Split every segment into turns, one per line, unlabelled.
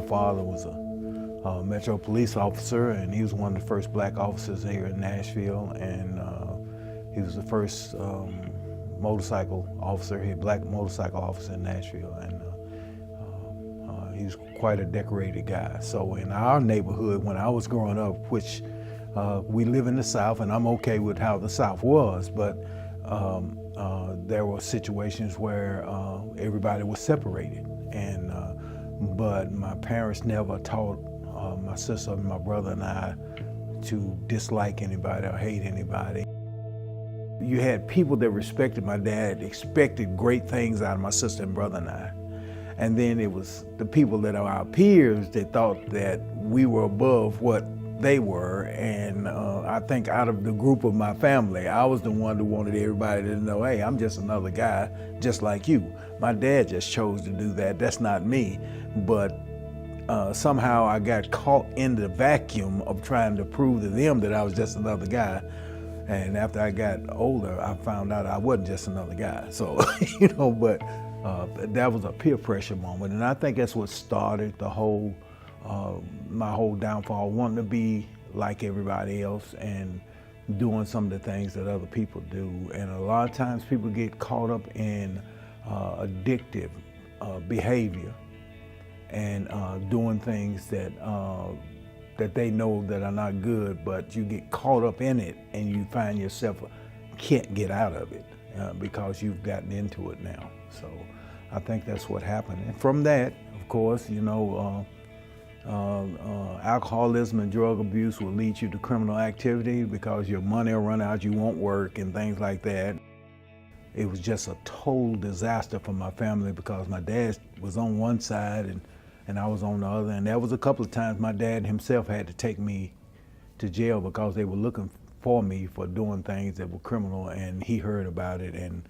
father was a Metro police officer, and he was one of the first black officers here in Nashville, and he was the first motorcycle officer here, black motorcycle officer in Nashville, and he was quite a decorated guy. So in our neighborhood, when I was growing up, which we live in the South, and I'm okay with how the South was, but there were situations where everybody was separated, and but my parents never taught my sister and my brother and I to dislike anybody or hate anybody. You had people that respected my dad, expected great things out of my sister and brother and I. And then it was the people that are our peers that thought that we were above what they were. And I think out of the group of my family, I was the one who wanted everybody to know, hey, I'm just another guy, just like you. My dad just chose to do that. That's not me. But somehow I got caught in the vacuum of trying to prove to them that I was just another guy. And after I got older, I found out I wasn't just another guy. So, but that was a peer pressure moment. And I think that's what started the whole, my whole downfall, wanting to be like everybody else and doing some of the things that other people do. And a lot of times people get caught up in addictive behavior and doing things that they know that are not good, but you get caught up in it and you find yourself can't get out of it because you've gotten into it now. So I think that's what happened. And from that, of course, alcoholism and drug abuse will lead you to criminal activity because your money will run out, you won't work and things like that. It was just a total disaster for my family because my dad was on one side and I was on the other. And there was a couple of times my dad himself had to take me to jail because they were looking for me for doing things that were criminal, and he heard about it, and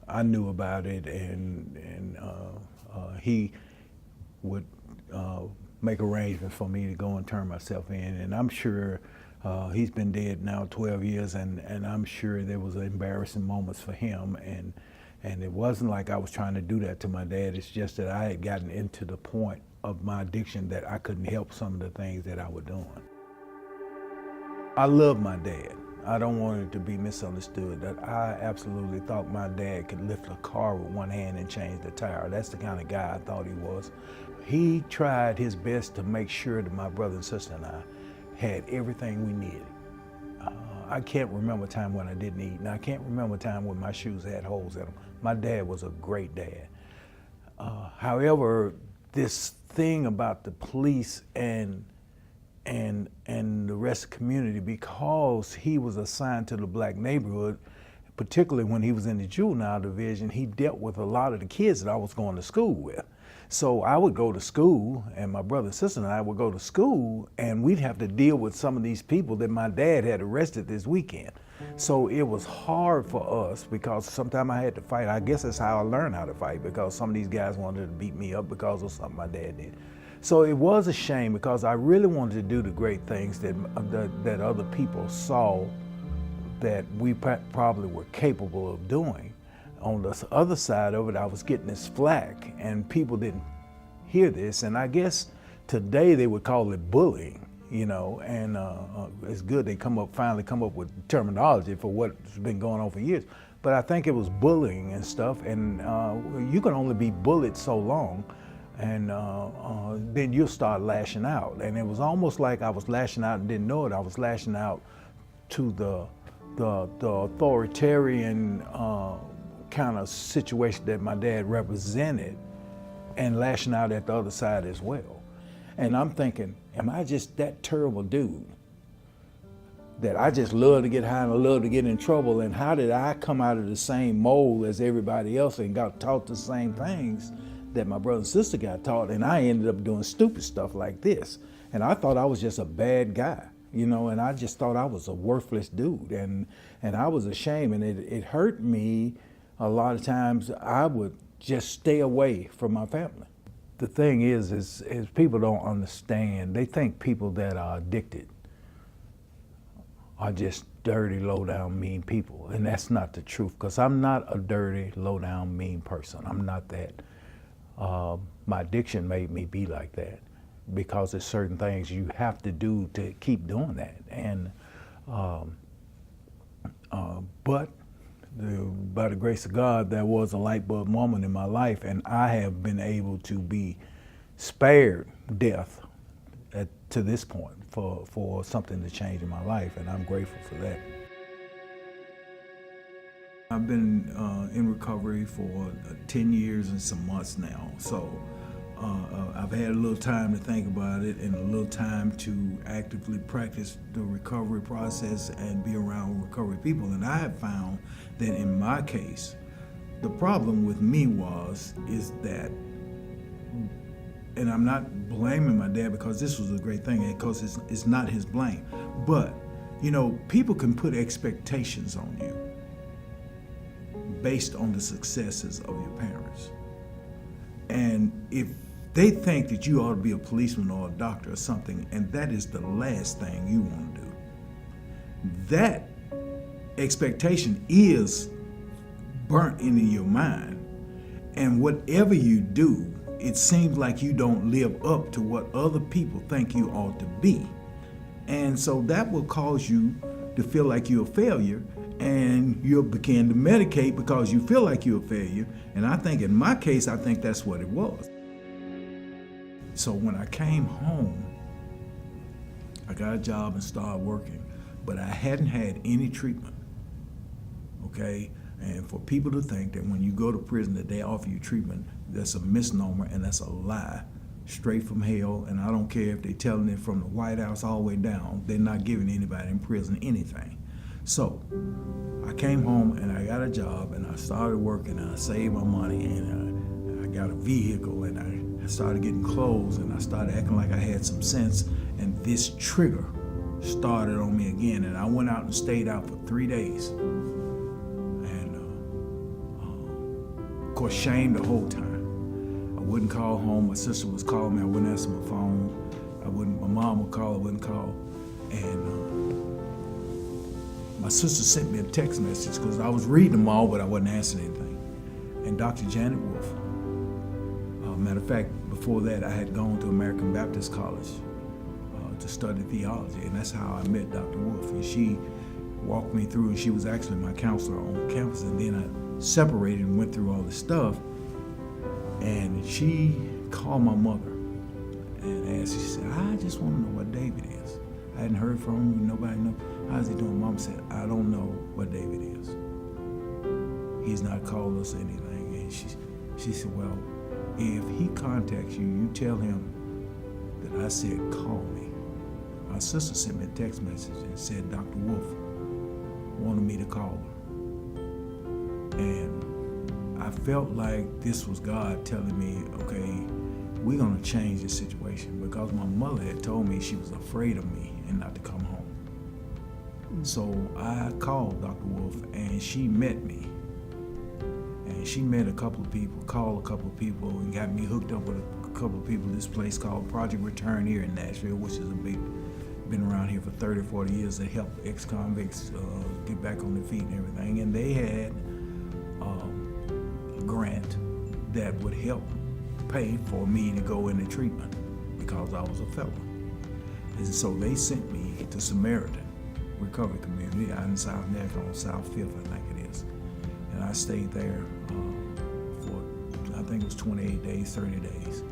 I knew about it, and he would make arrangements for me to go and turn myself in. And I'm sure he's been dead now 12 years, and I'm sure there was embarrassing moments for him. And it wasn't like I was trying to do that to my dad. It's just that I had gotten into the point of my addiction that I couldn't help some of the things that I was doing. I love my dad. I don't want it to be misunderstood that I absolutely thought my dad could lift a car with one hand and change the tire. That's the kind of guy I thought he was. He tried his best to make sure that my brother and sister and I had everything we needed. I can't remember a time when I didn't eat, and I can't remember a time when my shoes had holes in them. My dad was a great dad. However, this thing about the police and the rest of the community, because he was assigned to the black neighborhood, particularly when he was in the juvenile division, he dealt with a lot of the kids that I was going to school with. So I would go to school, and my brother and sister and I would go to school, and we'd have to deal with some of these people that my dad had arrested this weekend. So it was hard for us because sometimes I had to fight. I guess that's how I learned how to fight, because some of these guys wanted to beat me up because of something my dad did. So it was a shame because I really wanted to do the great things that other people saw that we probably were capable of doing. On the other side of it, I was getting this flack, and people didn't hear this. And I guess today they would call it bullying, and it's good they finally come up with terminology for what's been going on for years. But I think it was bullying and stuff, and you can only be bullied so long, and then you'll start lashing out. And it was almost like I was lashing out and didn't know it. I was lashing out to the authoritarian kind of situation that my dad represented, and lashing out at the other side as well. And I'm thinking, am I just that terrible dude that I just love to get high and I love to get in trouble? And how did I come out of the same mold as everybody else and got taught the same things that my brother and sister got taught, and I ended up doing stupid stuff like this? And I thought I was just a bad guy, and I just thought I was a worthless dude, and I was ashamed, and it hurt me. A lot of times I would just stay away from my family. The thing is people don't understand. They think people that are addicted are just dirty, low-down, mean people. And that's not the truth, because I'm not a dirty, low-down, mean person. I'm not that. my addiction made me be like that, because there's certain things you have to do to keep doing that. And but by the grace of God, there was a light bulb moment in my life, and I have been able to be spared death to this point for something to change in my life, and I'm grateful for that. I've been in recovery for 10 years and some months now, so I've had a little time to think about it and a little time to actively practice the recovery process and be around recovery people. And I have found that in my case, the problem with me is that, and I'm not blaming my dad because this was a great thing, because it's not his blame, but you know, people can put expectations on you based on the successes of your parents. And if they think that you ought to be a policeman or a doctor or something, and that is the last thing you want to do, that expectation is burnt into your mind. And whatever you do, it seems like you don't live up to what other people think you ought to be. And so that will cause you to feel like you're a failure, and you'll begin to medicate because you feel like you're a failure. And I think in my case, I think that's what it was. So when I came home, I got a job and started working, but I hadn't had any treatment, okay? And for people to think that when you go to prison that they offer you treatment, that's a misnomer and that's a lie, straight from hell. And I don't care if they're telling it from the White House all the way down, they're not giving anybody in prison anything. So I came home and I got a job and I started working and I saved my money and I got a vehicle and I started getting clothes and I started acting like I had some sense, and this trigger started on me again, and I went out and stayed out for 3 days. And of course, shame the whole time. I wouldn't call home. My sister was calling me. I wouldn't answer my phone. My mom would call. I wouldn't call. And my sister sent me a text message because I was reading them all, but I wasn't answering anything. And Dr. Janet Wolf, matter of fact, before that, I had gone to American Baptist College to study theology, and that's how I met Dr. Wolf. And she walked me through, and she was actually my counselor on campus. And then I separated and went through all this stuff. And she called my mother and asked, she said, I just want to know what David is. I hadn't heard from him, nobody knows. How's he doing? Mom said, I don't know what David is. He's not called us anything. And she said, well, if he contacts you, you tell him that I said, call me. My sister sent me a text message and said, Dr. Wolf wanted me to call her. And I felt like this was God telling me, okay, we're gonna change this situation, because my mother had told me she was afraid of me and not to come home. So I called Dr. Wolf and she met me. And she met a couple of people, called a couple of people, and got me hooked up with a couple of people. This place called Project Return here in Nashville, which is been around here for 30, 40 years to help ex-convicts get back on their feet and everything. And they had a grant that would help pay for me to go into treatment because I was a felon. And so they sent me to Samaritan Recovery Community out in South Nashville on South 5th, I think it is. And I stayed there for, I think it was 28 days, 30 days.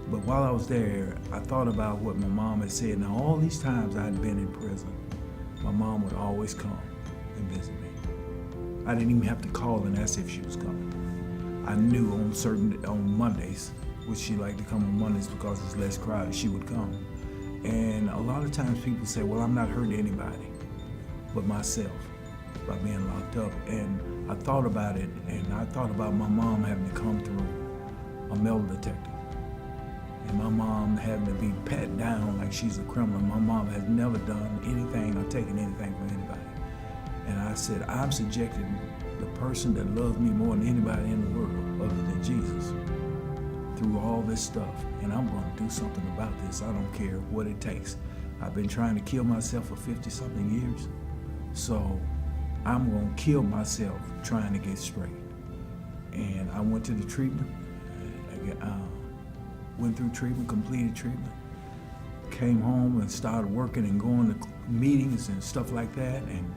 But while I was there, I thought about what my mom had said. Now, all these times I'd been in prison, my mom would always come and visit me. I didn't even have to call and ask if she was coming. I knew on Mondays, which she liked to come on Mondays because it's less crowded, she would come. And a lot of times people say, well, I'm not hurting anybody but myself by being locked up. And I thought about it, and I thought about my mom having to come through a metal detector. And my mom having to be pat down like she's a criminal. My mom has never done anything or taken anything from anybody. And I said, I'm subjecting the person that loves me more than anybody in the world other than Jesus through all this stuff. And I'm going to do something about this. I don't care what it takes. I've been trying to kill myself for 50-something years. So I'm going to kill myself trying to get straight. And I went to the treatment. I went through treatment, completed treatment, came home and started working and going to meetings and stuff like that. And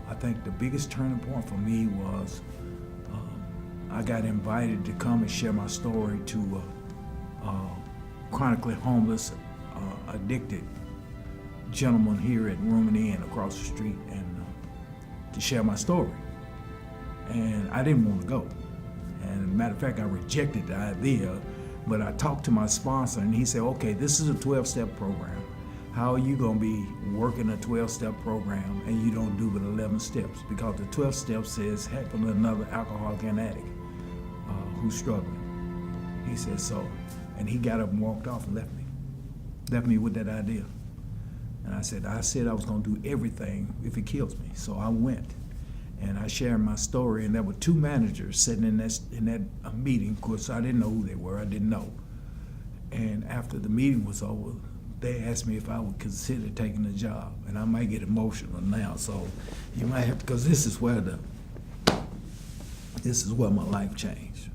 I think the biggest turning point for me was I got invited to come and share my story to chronically homeless, addicted gentleman here at Room and Inn across the street, and to share my story. And I didn't want to go. And matter of fact, I rejected the idea, but I talked to my sponsor and he said, okay, this is a 12-step program. How are you gonna be working a 12-step program and you don't do but 11 steps? Because the 12 steps says helping another alcoholic and addict who's struggling. He said so. And he got up and walked off and left me with that idea. And I said I was gonna do everything if it kills me. So I went and I shared my story, and there were two managers sitting in that meeting. Of course, I didn't know who they were, I didn't know. And after the meeting was over, they asked me if I would consider taking the job. And I might get emotional now, so you might have to, because this is where my life changed.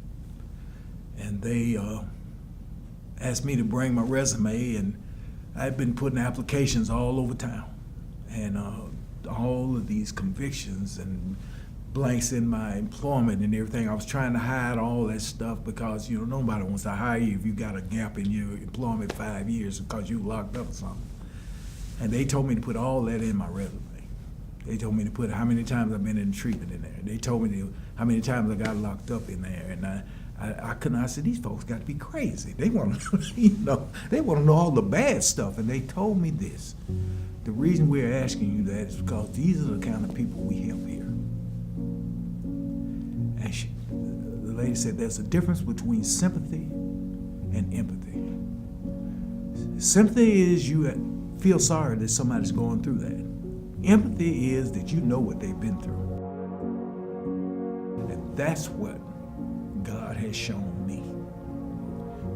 And they asked me to bring my resume, and I'd been putting applications all over town. And all of these convictions and blanks in my employment and everything. I was trying to hide all that stuff because, nobody wants to hire you if you got a gap in your employment 5 years because you locked up or something. And they told me to put all that in my resume. They told me to put how many times I've been in treatment in there. They told me how many times I got locked up in there. And I couldn't. I said, these folks got to be crazy. They want to, they want to know all the bad stuff. And they told me this. The reason we're asking you that is because these are the kind of people we help here. And the lady said there's a difference between sympathy and empathy. Sympathy is you feel sorry that somebody's going through that. Empathy is that you know what they've been through. And that's what God has shown me.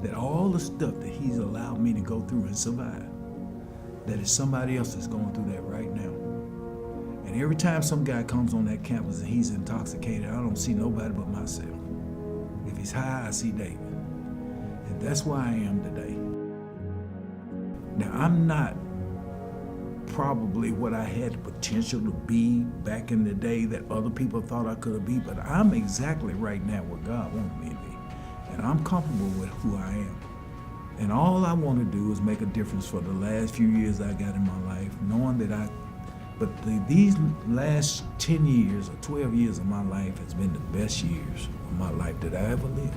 That all the stuff that He's allowed me to go through and survive, that is somebody else that's going through that right now. And every time some guy comes on that campus and he's intoxicated, I don't see nobody but myself. If he's high, I see David. And that's where I am today. Now, I'm not probably what I had the potential to be back in the day that other people thought I could be, but I'm exactly right now where God wanted me to be. And I'm comfortable with who I am. And all I want to do is make a difference for the last few years I got in my life, knowing that these last 10 years or 12 years of my life has been the best years of my life that I ever lived.